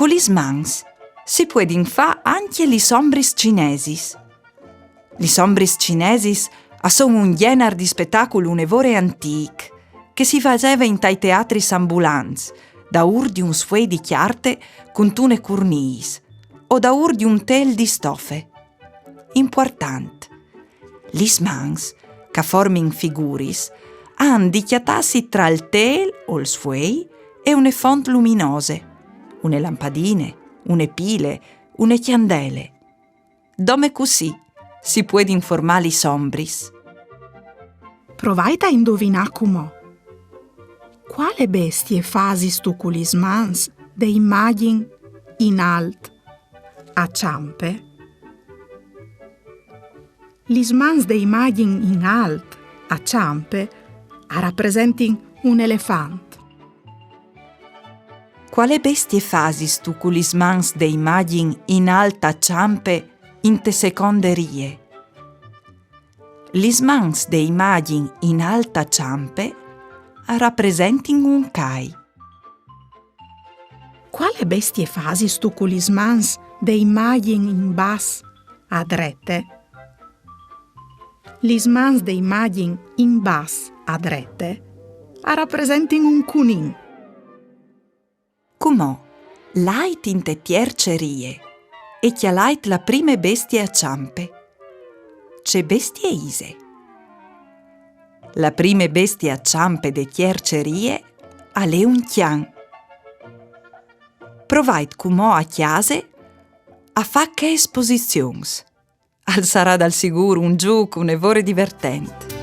Con gli mans si pueden fa anche gli sombris cinesis. Gli sombris cinesis sono un genere di spettacolo unevore antic che si faceva in tai teatri ambulants, da ur di un sfuei di chiarte con tune cornis o da ur di un tel di stoffe. Important, gli mans, che formin figuris, han di chiatassi tra il tel o il sfuei e une font luminose, une lampadine, une pile, une chiandele. Dome così si può informare i sombris. Provate a indovinare com'ò. Quale bestie fasis tu con gli mans de immagin in alt a ciampe? Gli mans de immagin in alt a ciampe rappresentin un elefant. Quale bestie fasis tu con gli mans de immagin in alta ciampe in te seconde rie? Gli mans de immagin in alta ciampe rappresentin un cai. Quale bestie fasis tu con gli mans de immagin in bas a drette? Gli mans de immagin in bas a drette rappresentin un cunin. Com'ò, l'ait in te tiercerie e chialait la prime bestie a ciampe. C'è bestie ise. La prime bestie a ciampe de tiercerie ale un chian. Provait com'ò a chiase a fa che esposizions. Al sarà dal sicuro un giuco un'evore divertente.